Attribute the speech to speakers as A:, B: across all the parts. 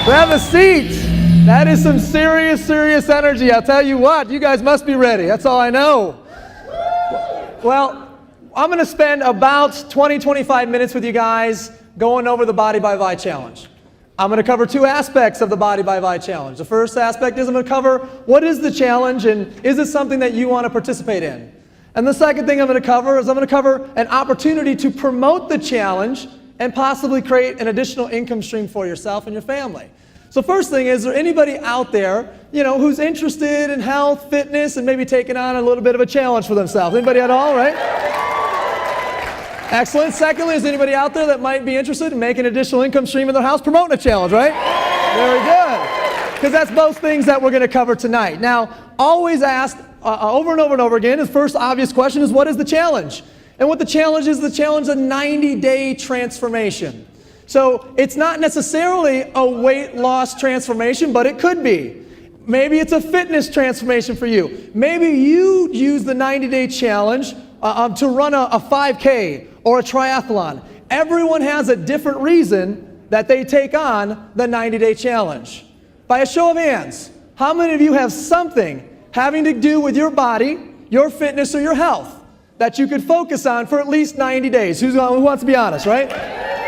A: Grab a seat. That is some serious, serious energy. I'll tell you what, you guys must be ready. That's all I know. Well, I'm going to spend about 20, 25 minutes with you guys going over the Body by Vi Challenge. I'm going to cover two aspects of the Body by Vi Challenge. The first aspect is I'm going to cover what is the challenge and is it something that you want to participate in? And the second thing I'm going to cover is I'm going to cover an opportunity to promote the challenge and possibly create an additional income stream for yourself and your family. So first thing is there anybody out there, who's interested in health, fitness, and maybe taking on a little bit of a challenge for themselves? Anybody at all, right? Excellent. Secondly, is anybody out there that might be interested in making an additional income stream in their house, promoting a challenge, right? Very good. Because that's both things that we're going to cover tonight. Now, always asked over and over and over again, the first obvious question is, what is the challenge? And what the challenge is a 90-day transformation. So it's not necessarily a weight loss transformation, but it could be. Maybe it's a fitness transformation for you. Maybe you use the 90-day challenge to run a 5K or a triathlon. Everyone has a different reason that they take on the 90-day challenge. By a show of hands, how many of you have something having to do with your body, your fitness, or your health that you could focus on for at least 90 days? Who wants to be honest, right?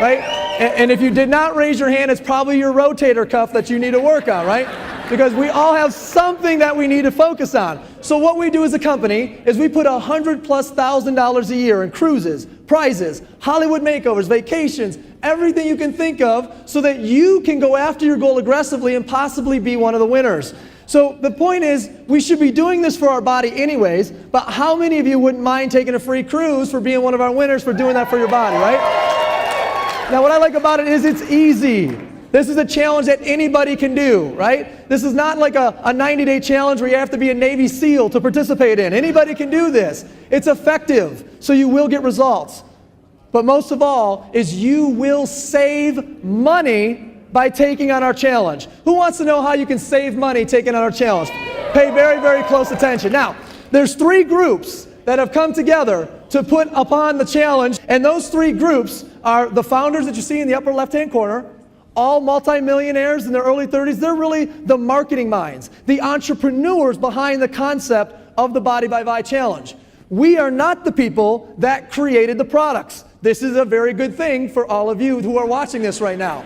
A: Right? And if you did not raise your hand, it's probably your rotator cuff that you need to work on, right? Because we all have something that we need to focus on. So what we do as a company is we put $100,000+ a year in cruises, prizes, Hollywood makeovers, vacations, everything you can think of so that you can go after your goal aggressively and possibly be one of the winners. So the point is, we should be doing this for our body anyways, but how many of you wouldn't mind taking a free cruise for being one of our winners for doing that for your body, right? Now what I like about it is it's easy. This is a challenge that anybody can do, right? This is not like a 90-day challenge where you have to be a Navy SEAL to participate in. Anybody can do this. It's effective, so you will get results. But most of all is you will save money by taking on our challenge. Who wants to know how you can save money taking on our challenge? Pay very, very close attention. Now, there's 3 groups that have come together to put upon the challenge, and those 3 groups are the founders that you see in the upper left-hand corner, all multimillionaires in their early 30s. They're really the marketing minds, the entrepreneurs behind the concept of the Body by Vi Challenge. We are not the people that created the products. This is a very good thing for all of you who are watching this right now.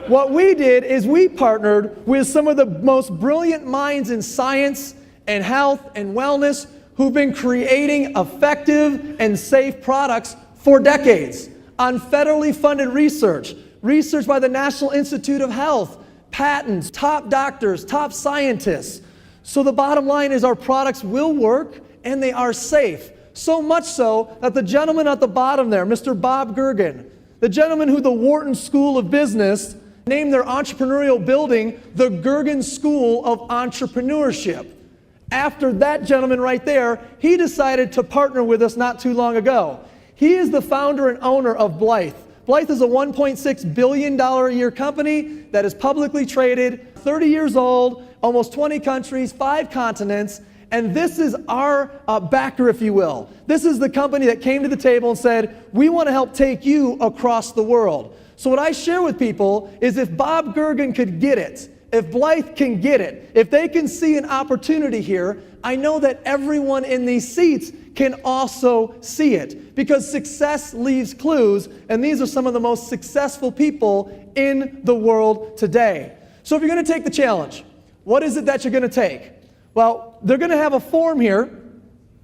A: What we did is we partnered with some of the most brilliant minds in science and health and wellness who've been creating effective and safe products for decades on federally funded research by the National Institute of Health, patents, top doctors, top scientists. So the bottom line is our products will work and they are safe. So much so that the gentleman at the bottom there, Mr. Bob Gergen, the gentleman who the Wharton School of Business named their entrepreneurial building the Gergen School of Entrepreneurship. After that gentleman right there, he decided to partner with us not too long ago. He is the founder and owner of Blythe. Blythe is a $1.6 billion a year company that is publicly traded, 30 years old, almost 20 countries, 5 continents, and this is our backer, if you will. This is the company that came to the table and said, we want to help take you across the world. So what I share with people is if Bob Gergen could get it, if Blythe can get it, if they can see an opportunity here, I know that everyone in these seats can also see it, because success leaves clues, and these are some of the most successful people in the world today. So if you're going to take the challenge, what is it that you're going to take? Well, they're going to have a form here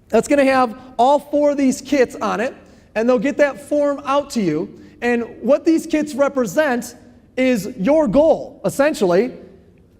A: that's going to have all 4 of these kits on it, and they'll get that form out to you. And what these kits represent is your goal, essentially.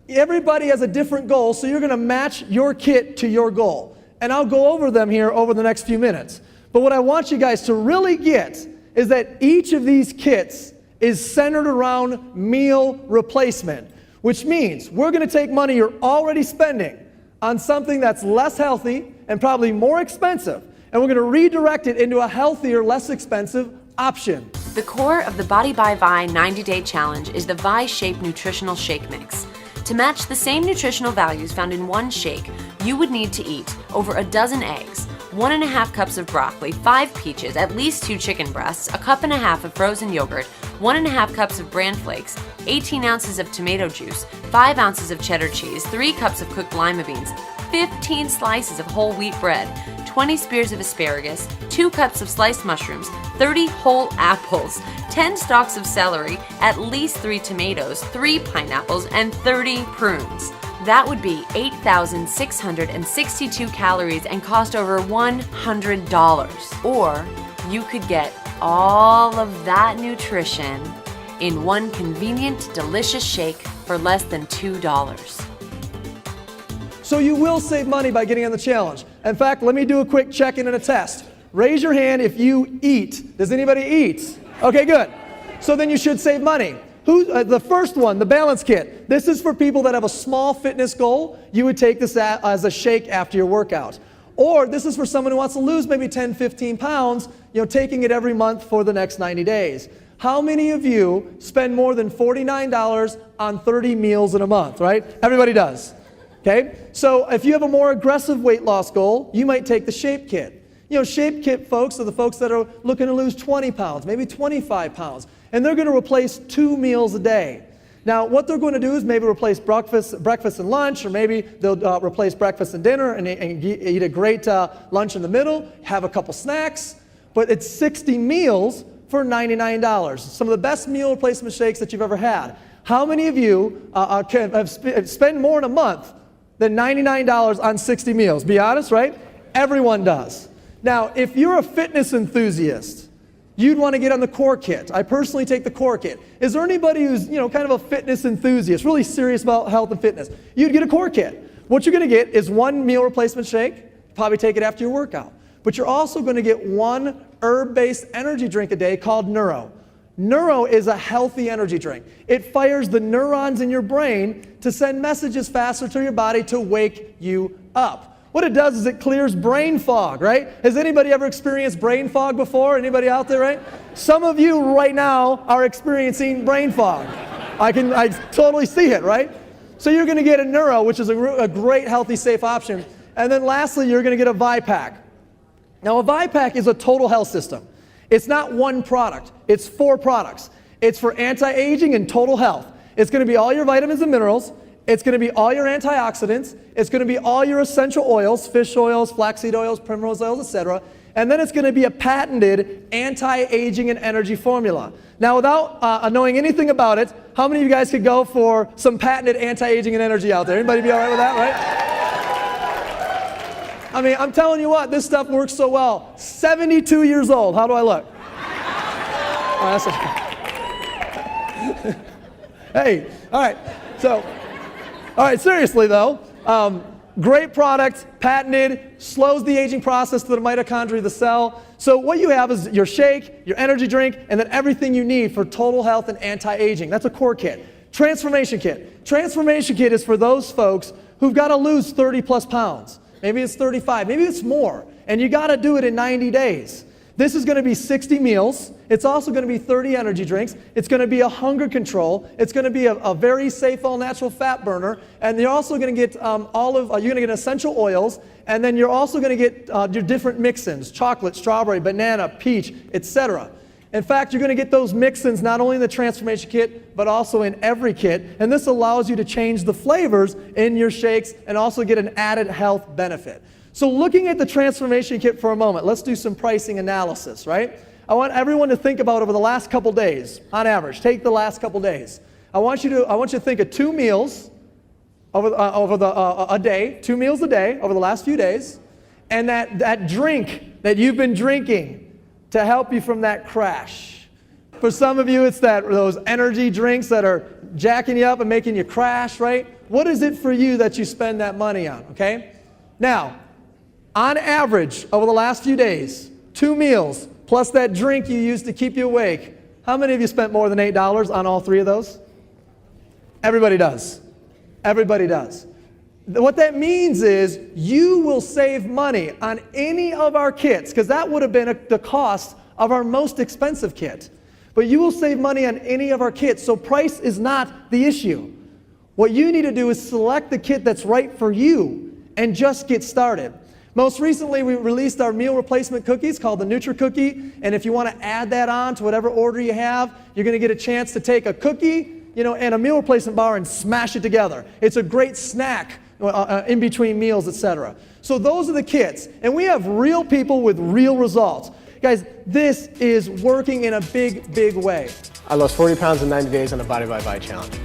A: Everybody has a different goal, so you're going to match your kit to your goal. And I'll go over them here over the next few minutes. But what I want you guys to really get is that each of these kits is centered around meal replacement, which means we're going to take money you're already spending on something that's less healthy and probably more expensive, and we're going to redirect it into a healthier, less expensive option.
B: The core of the Body by Vi 90-Day Challenge is the Vi-Shape Nutritional Shake Mix. To match the same nutritional values found in one shake, you would need to eat over a dozen eggs, 1.5 cups of broccoli, 5 peaches, at least 2 chicken breasts, a cup and a half of frozen yogurt, 1.5 cups of bran flakes, 18 ounces of tomato juice, 5 ounces of cheddar cheese, 3 cups of cooked lima beans, 15 slices of whole wheat bread, 20 spears of asparagus, 2 cups of sliced mushrooms, 30 whole apples, 10 stalks of celery, at least 3 tomatoes, 3 pineapples, and 30 prunes. That would be 8,662 calories and cost over $100. Or you could get all of that nutrition in one convenient, delicious shake for less than $2.
A: So you will save money by getting on the challenge. In fact, let me do a quick check-in and a test. Raise your hand if you eat. Does anybody eat? Okay, good. So then you should save money. The first one, the balance kit. This is for people that have a small fitness goal. You would take this as a shake after your workout. Or this is for someone who wants to lose maybe 10, 15 pounds, taking it every month for the next 90 days. How many of you spend more than $49 on 30 meals in a month, right? Everybody does. Okay? So if you have a more aggressive weight loss goal, you might take the Shape Kit. Shape Kit folks are the folks that are looking to lose 20 pounds, maybe 25 pounds. And they're going to replace 2 meals a day. Now, what they're going to do is maybe replace breakfast and lunch, or maybe they'll replace breakfast and dinner and eat a great lunch in the middle, have a couple snacks, but it's 60 meals for $99. Some of the best meal replacement shakes that you've ever had. How many of you spend more in a month than $99 on 60 meals? Be honest, right? Everyone does. Now, if you're a fitness enthusiast, you'd want to get on the Core Kit. I personally take the Core Kit. Is there anybody who's, kind of a fitness enthusiast, really serious about health and fitness? You'd get a Core Kit. What you're going to get is 1 meal replacement shake. Probably take it after your workout. But you're also going to get 1 herb-based energy drink a day called Neuro. Neuro is a healthy energy drink. It fires the neurons in your brain to send messages faster to your body to wake you up. What it does is it clears brain fog, right? Has anybody ever experienced brain fog before? Anybody out there, right? Some of you right now are experiencing brain fog. I totally see it, right? So you're going to get a Neuro, which is a great, healthy, safe option. And then lastly, you're going to get a ViPack. Now, a ViPack is a total health system. It's not one product. It's 4 products. It's for anti-aging and total health. It's going to be all your vitamins and minerals. It's going to be all your antioxidants. It's going to be all your essential oils, fish oils, flaxseed oils, primrose oils, etc. And then it's going to be a patented anti-aging and energy formula. Now, without knowing anything about it, how many of you guys could go for some patented anti-aging and energy out there? Anybody be all right with that, right? I mean, I'm telling you what, this stuff works so well. 72 years old. How do I look? Oh, hey, all right. So, all right, seriously though, great product, patented, slows the aging process to the mitochondria of the cell. So what you have is your shake, your energy drink, and then everything you need for total health and anti-aging. That's a Core Kit. Transformation Kit. Transformation Kit is for those folks who've got to lose 30 plus pounds. Maybe it's 35, maybe it's more, and you got to do it in 90 days. This is going to be 60 meals. It's also going to be 30 energy drinks. It's going to be a hunger control. It's going to be a very safe, all-natural fat burner. And you're also going to get you're going to get essential oils. And then you're also going to get your different mix-ins: chocolate, strawberry, banana, peach, etc. In fact, you're going to get those mix-ins not only in the Transformation Kit, but also in every kit. And this allows you to change the flavors in your shakes and also get an added health benefit. So looking at the Transformation Kit for a moment, let's do some pricing analysis, right? I want everyone to think about over the last couple days, on average. Take the last couple days. I want you to think of 2 meals a day, 2 meals a day over the last few days, and that drink that you've been drinking to help you from that crash. For some of you, it's those energy drinks that are jacking you up and making you crash, right? What is it for you that you spend that money on, okay? Now, on average, over the last few days, 2 meals plus that drink you used to keep you awake, how many of you spent more than $8 on all 3 of those? Everybody does. Everybody does. What that means is you will save money on any of our kits, because that would have been the cost of our most expensive kit. But you will save money on any of our kits, so price is not the issue. What you need to do is select the kit that's right for you and just get started. Most recently, we released our meal replacement cookies called the NutriCookie, and if you want to add that on to whatever order you have, you're going to get a chance to take a cookie, and a meal replacement bar and smash it together. It's a great snack in between meals, etc. So those are the kits, and we have real people with real results. Guys, this is working in a big, big way.
C: I lost 40 pounds in 90 days on the Body by Vi challenge.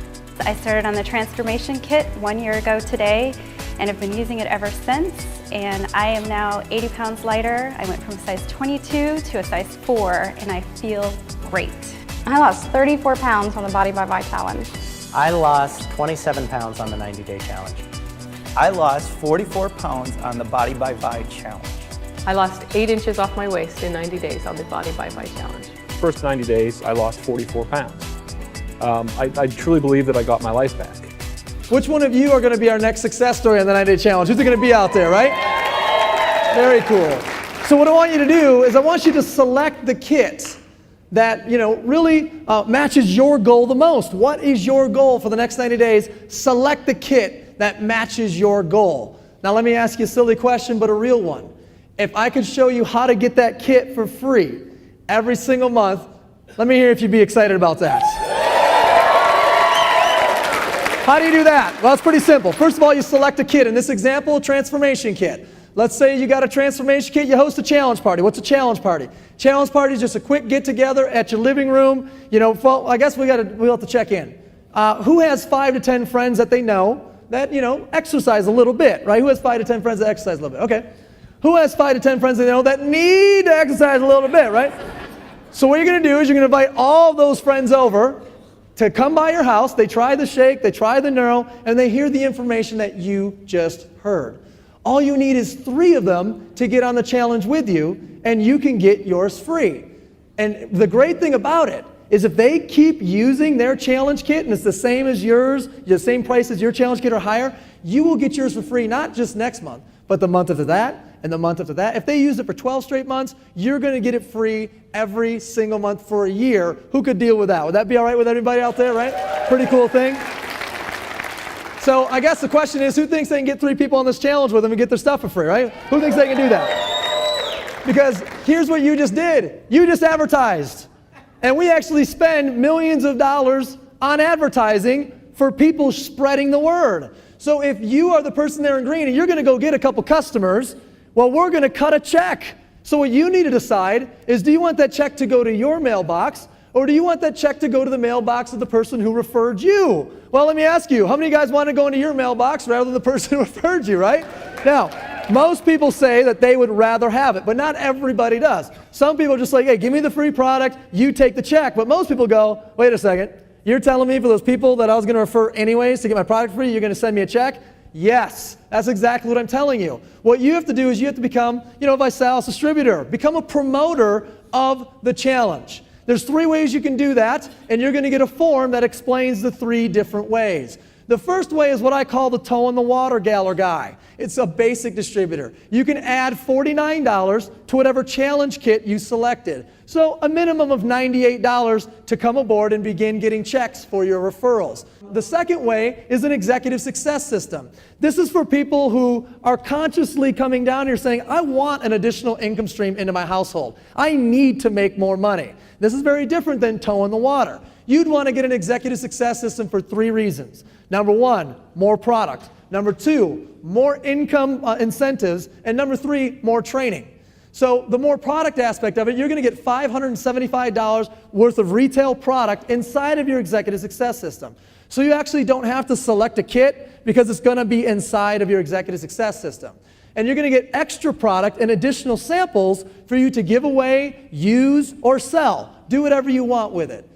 D: I started on the transformation kit 1 year ago today, and have been using it ever since, and I am now 80 pounds lighter. I went from a size 22 to a size 4, and I feel great.
E: I lost 34 pounds on the Body by Vi challenge.
F: I lost 27 pounds on the 90-day challenge.
G: I lost 44 pounds on the Body by Vi challenge.
H: I lost 8 inches off my waist in 90 days on the Body by Vi challenge.
I: First 90 days, I lost 44 pounds. I truly believe that I got my life back.
A: Which one of you are going to be our next success story on the 90-day challenge? Who's going to be out there, right? Very cool. So what I want you to do is I want you to select the kit that really matches your goal the most. What is your goal for the next 90 days? Select the kit that matches your goal. Now let me ask you a silly question, but a real one. If I could show you how to get that kit for free every single month, let me hear if you'd be excited about that. How do you do that? Well, it's pretty simple. First of all, you select a kit. In this example, a transformation kit. Let's say you got a transformation kit, you host a challenge party. What's a challenge party? Challenge party is just a quick get together at your living room. I guess we'll have to check in. Who has 5 to 10 friends that they know that, exercise a little bit, right? Who has 5 to 10 friends that exercise a little bit? Okay. Who has 5 to 10 friends they know that need to exercise a little bit, right? So what you're going to do is you're going to invite all those friends over to come by your house. They try the shake, they try the neuro, and they hear the information that you just heard. All you need is 3 of them to get on the challenge with you, and you can get yours free. And the great thing about it is if they keep using their challenge kit, and it's the same as yours, the same price as your challenge kit or higher, you will get yours for free, not just next month, but the month after that, and the month after that. If they use it for 12 straight months, you're going to get it free every single month for a year. Who could deal with that? Would that be all right with everybody out there, right? Pretty cool thing. So I guess the question is, who thinks they can get 3 people on this challenge with them and get their stuff for free, right? Who thinks they can do that? Because here's what you just did. You just advertised. And we actually spend millions of dollars on advertising for people spreading the word. So if you are the person there in green and you're going to go get a couple customers, well, we're going to cut a check. So what you need to decide is, do you want that check to go to your mailbox, or do you want that check to go to the mailbox of the person who referred you? Well, let me ask you, how many of you guys want to go into your mailbox rather than the person who referred you, right? Now, most people say that they would rather have it, but not everybody does. Some people are just like, hey, give me the free product, you take the check. But most people go, wait a second, you're telling me for those people that I was going to refer anyways to get my product free, you're going to send me a check? Yes, that's exactly what I'm telling you. What you have to do is you have to become, Visalis distributor. Become a promoter of the challenge. There's 3 ways you can do that, and you're going to get a form that explains the 3 different ways. The first way is what I call the toe in the water gal or guy. It's a basic distributor. You can add $49 to whatever challenge kit you selected. So a minimum of $98 to come aboard and begin getting checks for your referrals. The second way is an executive success system. This is for people who are consciously coming down here saying, I want an additional income stream into my household. I need to make more money. This is very different than toe in the water. You'd want to get an executive success system for 3 reasons. Number 1, more product. Number 2, more income incentives. And number 3, more training. So the more product aspect of it, you're going to get $575 worth of retail product inside of your executive success system. So you actually don't have to select a kit because it's going to be inside of your executive success system. And you're going to get extra product and additional samples for you to give away, use, or sell. Do whatever you want with it.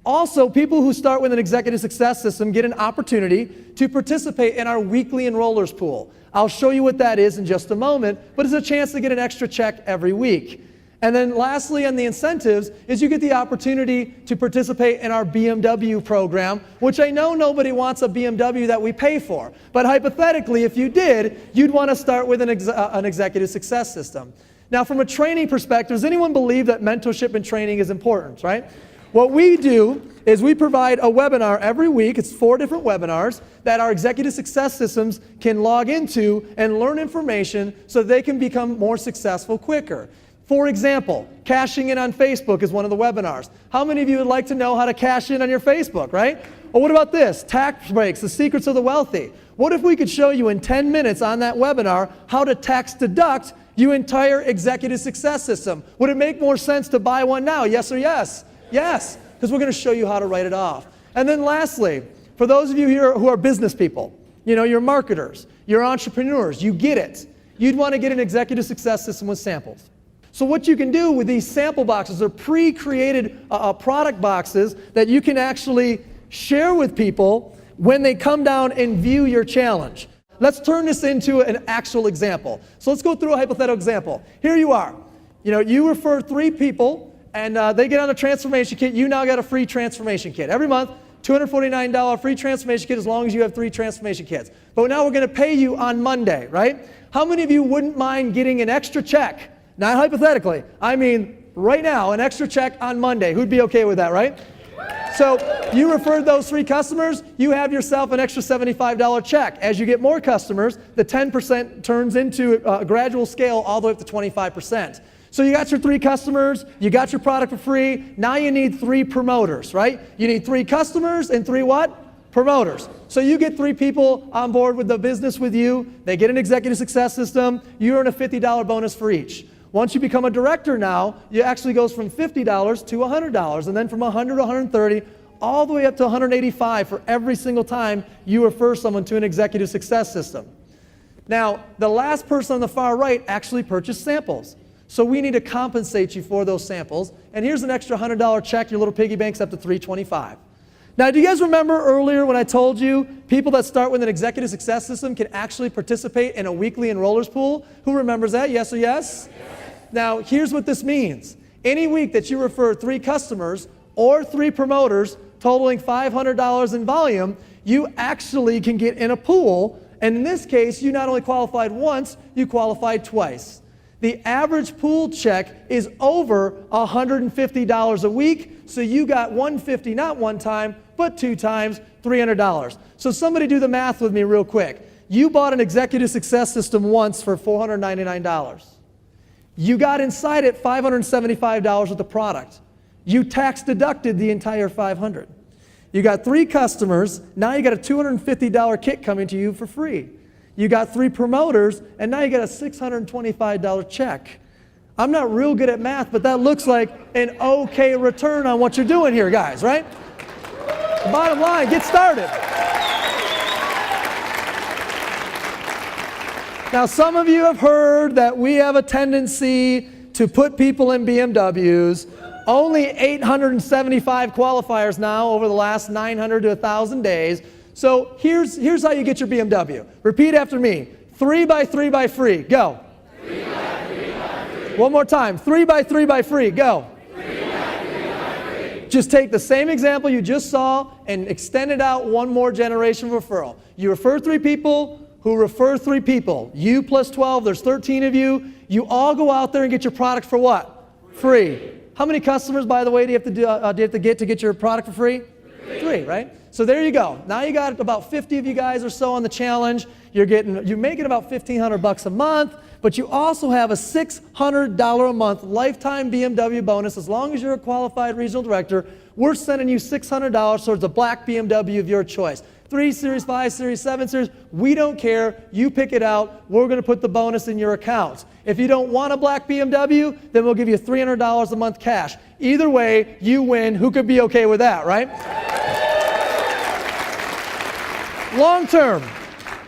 A: Also, people who start with an executive success system get an opportunity to participate in our weekly enrollers pool. I'll show you what that is in just a moment, but it's a chance to get an extra check every week. And then lastly, on the incentives, is you get the opportunity to participate in our BMW program, which I know nobody wants a BMW that we pay for. But hypothetically, if you did, you'd want to start with an executive success system. Now, from a training perspective, does anyone believe that mentorship and training is important, right? What we do is we provide a webinar every week. It's 4 different webinars that our executive success systems can log into and learn information so they can become more successful quicker. For example, cashing in on Facebook is one of the webinars. How many of you would like to know how to cash in on your Facebook, right? Or what about this? Tax breaks, the secrets of the wealthy. What if we could show you in 10 minutes on that webinar how to tax deduct your entire executive success system? Would it make more sense to buy one now? Yes or yes? Yes, because we're going to show you how to write it off. And then lastly, for those of you here who are business people, you're marketers, you're entrepreneurs, you get it. You'd want to get an executive success system with samples. So what you can do with these sample boxes are pre-created product boxes that you can actually share with people when they come down and view your challenge. Let's turn this into an actual example. So let's go through a hypothetical example. Here you are. You refer 3 people and they get on a transformation kit. You now got a free transformation kit. Every month, $249 free transformation kit as long as you have 3 transformation kits. But now we're going to pay you on Monday, right? How many of you wouldn't mind getting an extra check? Not hypothetically. I mean, right now, an extra check on Monday. Who'd be okay with that, right? So you referred those 3 customers, you have yourself an extra $75 check. As you get more customers, the 10% turns into a gradual scale all the way up to 25%. So you got your 3 customers, you got your product for free, now you need 3 promoters, right? You need 3 customers and 3 what? Promoters. So you get 3 people on board with the business with you, they get an executive success system, you earn a $50 bonus for each. Once you become a director now, it actually goes from $50 to $100, and then from $100 to $130, all the way up to $185 for every single time you refer someone to an executive success system. Now, the last person on the far right actually purchased samples. So we need to compensate you for those samples. And here's an extra $100 check, your little piggy bank's up to $325. Now, do you guys remember earlier when I told you people that start with an executive success system can actually participate in a weekly enrollers pool? Who remembers that? Yes or yes? Now, here's what this means. Any week that you refer 3 customers or 3 promoters totaling $500 in volume, you actually can get in a pool. And in this case, you not only qualified once, you qualified twice. The average pool check is over $150 a week, so you got $150 not one time, but 2 times, $300. So somebody do the math with me real quick. You bought an executive success system once for $499. You got inside it $575 with the product. You tax deducted the entire $500. You got 3 customers, now you got a $250 kit coming to you for free. You got 3 promoters, and now you got a $625 check. I'm not real good at math, but that looks like an okay return on what you're doing here, guys, right? Bottom line, get started. Now, some of you have heard that we have a tendency to put people in BMWs. Only 875 qualifiers now over the last 900 to 1,000 days. So here's how you get your BMW. Repeat after me. 3 by 3 by free. Go. 3 by 3 by free. One more time. 3 by 3 by free. Go. 3 by 3 by free. Just take the same example you just saw and extend it out one more generation referral. You refer 3 people who refer 3 people. You plus 12, there's 13 of you. You all go out there and get your product for what? Free. How many customers, by the way, do you have to get your product for free? 3, right? So there you go. Now you got about 50 of you guys or so on the challenge. You're making about $1,500 a month, but you also have a $600 a month lifetime BMW bonus. As long as you're a qualified regional director, we're sending you $600 towards a black BMW of your choice. 3 Series, 5 Series, 7 Series, we don't care. You pick it out. We're going to put the bonus in your account. If you don't want a black BMW, then we'll give you $300 a month cash. Either way, you win. Who could be okay with that, right? Long term.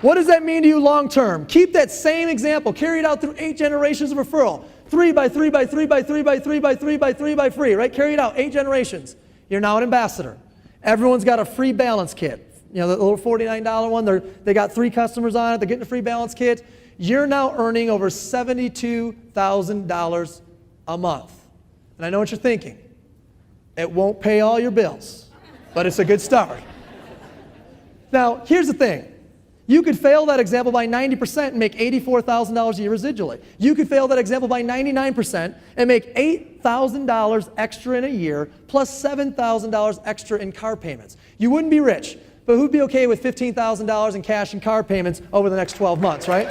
A: What does that mean to you long term? Keep that same example. Carry it out through 8 generations of referral. 3 by 3 by 3 by 3 by 3 by 3 by 3 by free, right? Carry it out, 8 generations. You're now an ambassador. Everyone's got a free balance kit. You know, the little $49 one, they got 3 customers on it, they're getting a free balance kit. You're now earning over $72,000 a month. And I know what you're thinking. It won't pay all your bills, but it's a good start. Now, here's the thing. You could fail that example by 90% and make $84,000 a year residually. You could fail that example by 99% and make $8,000 extra in a year plus $7,000 extra in car payments. You wouldn't be rich, but who'd be okay with $15,000 in cash and car payments over the next 12 months, right?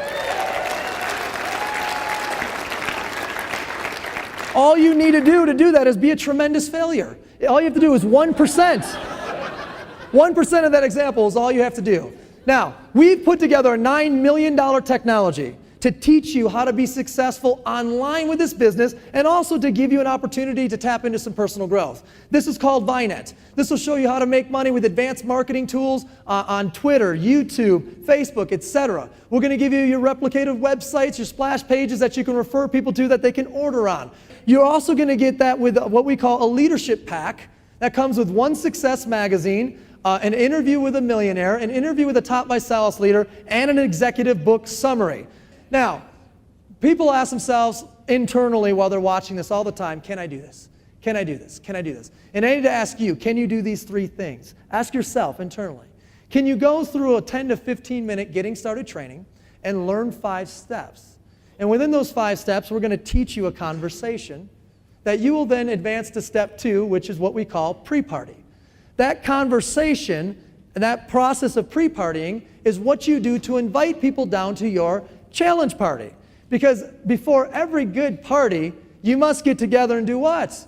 A: All you need to do that is be a tremendous failure. All you have to do is 1%. 1% of that example is all you have to do. Now, we've put together a $9 million technology to teach you how to be successful online with this business and also to give you an opportunity to tap into some personal growth. This is called Vinet. This will show you how to make money with advanced marketing tools on Twitter, YouTube, Facebook, etc. We're going to give you your replicative websites, your splash pages that you can refer people to that they can order on. You're also going to get that with what we call a leadership pack that comes with One Success magazine, an interview with a millionaire, an interview with a top Visalis leader, and an executive book summary. Now, people ask themselves internally while they're watching this all the time, can I do this? Can I do this? Can I do this? And I need to ask you, can you do these three things? Ask yourself internally. Can you go through a 10 to 15 minute getting started training and learn 5 steps? And within those 5 steps, we're going to teach you a conversation that you will then advance to step 2, which is what we call pre-party. That conversation and that process of pre-partying is what you do to invite people down to your challenge party. Because before every good party, you must get together and do what?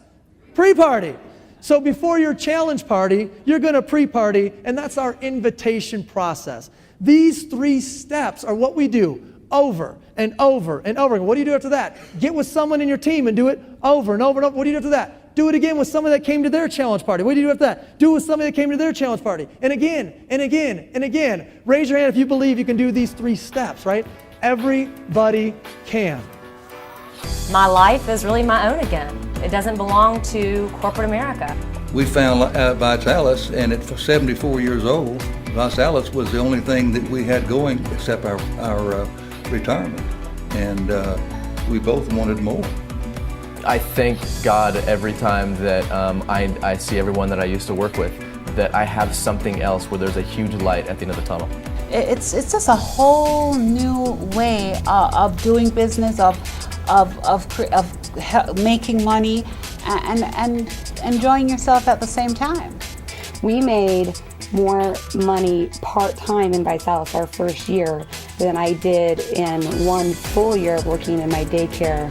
A: Pre-party. So before your challenge party, you're going to pre-party, and that's our invitation process. These 3 steps are what we do over and over and over. And what do you do after that? Get with someone in your team and do it over and over and over. What do you do after that? Do it again with someone that came to their challenge party. What do you do after that? Do it with somebody that came to their challenge party. And again, and again, and again. Raise your hand if you believe you can do these 3 steps, right? Everybody can.
J: My life is really my own again. It doesn't belong to corporate America.
K: We found Visalis, and at 74 years old, Visalis was the only thing that we had going except our retirement. And we both wanted more.
L: I thank God every time that I see everyone that I used to work with, that I have something else where there's a huge light at the end of the tunnel.
M: It's just a whole new way of doing business, of making money, and enjoying yourself at the same time.
N: We made more money part-time in Visalis our first year than I did in 1 full year of working in my daycare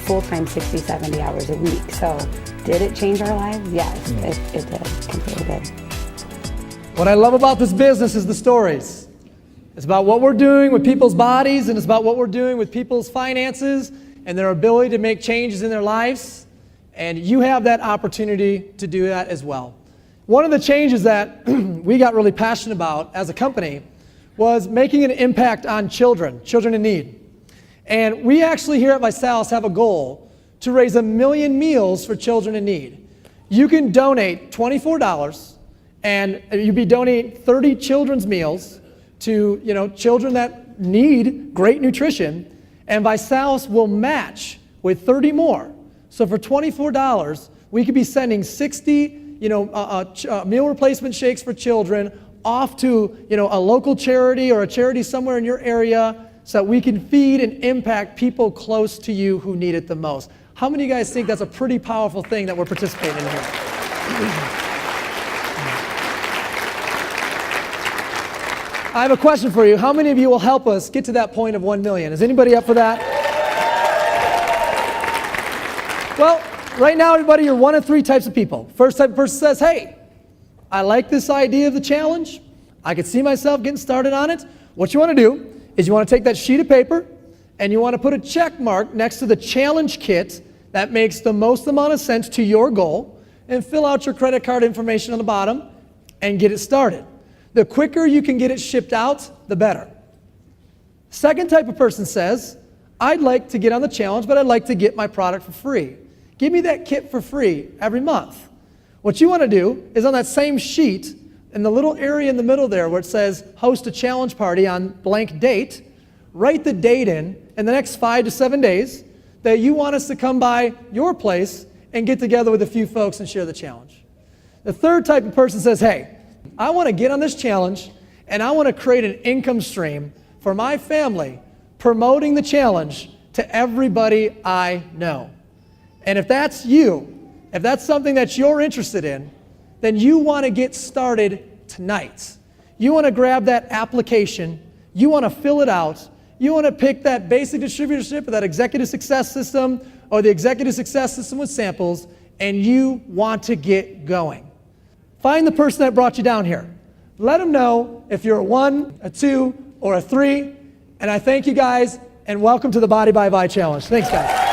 N: full-time 60, 70 hours a week. So did it change our lives? Yes, it did, completely did.
A: What I love about this business is the stories. It's about what we're doing with people's bodies, and it's about what we're doing with people's finances and their ability to make changes in their lives. And you have that opportunity to do that as well. One of the changes that we got really passionate about as a company was making an impact on children in need. And we actually here at Visalis have a goal to raise 1 million meals for children in need. You can donate $24 and you'll be donating 30 children's meals to children that need great nutrition, and Visalis will match with 30 more. So for $24, we could be sending 60 meal replacement shakes for children off to a local charity or a charity somewhere in your area, so that we can feed and impact people close to you who need it the most. How many of you guys think that's a pretty powerful thing that we're participating in here? I have a question for you. How many of you will help us get to that point of 1 million? Is anybody up for that? Well, right now, everybody, you're one of 3 types of people. First type of person says, hey, I like this idea of the challenge. I could see myself getting started on it. What you want to do is you want to take that sheet of paper and you want to put a check mark next to the challenge kit that makes the most amount of sense to your goal, and fill out your credit card information on the bottom and get it started. The quicker you can get it shipped out, the better. Second type of person says, I'd like to get on the challenge, but I'd like to get my product for free. Give me that kit for free every month. What you want to do is on that same sheet, in the little area in the middle there where it says host a challenge party on blank date, write the date in the next 5 to 7 days that you want us to come by your place and get together with a few folks and share the challenge. The third type of person says, hey, I want to get on this challenge and I want to create an income stream for my family promoting the challenge to everybody I know. And if that's you, if that's something that you're interested in, then you want to get started tonight. You want to grab that application, you want to fill it out, you want to pick that basic distributorship or that executive success system or the executive success system with samples, and you want to get going. Find the person that brought you down here. Let them know if you're a 1, a 2, or a 3, and I thank you guys, and welcome to the Body by Vi Challenge. Thanks, guys.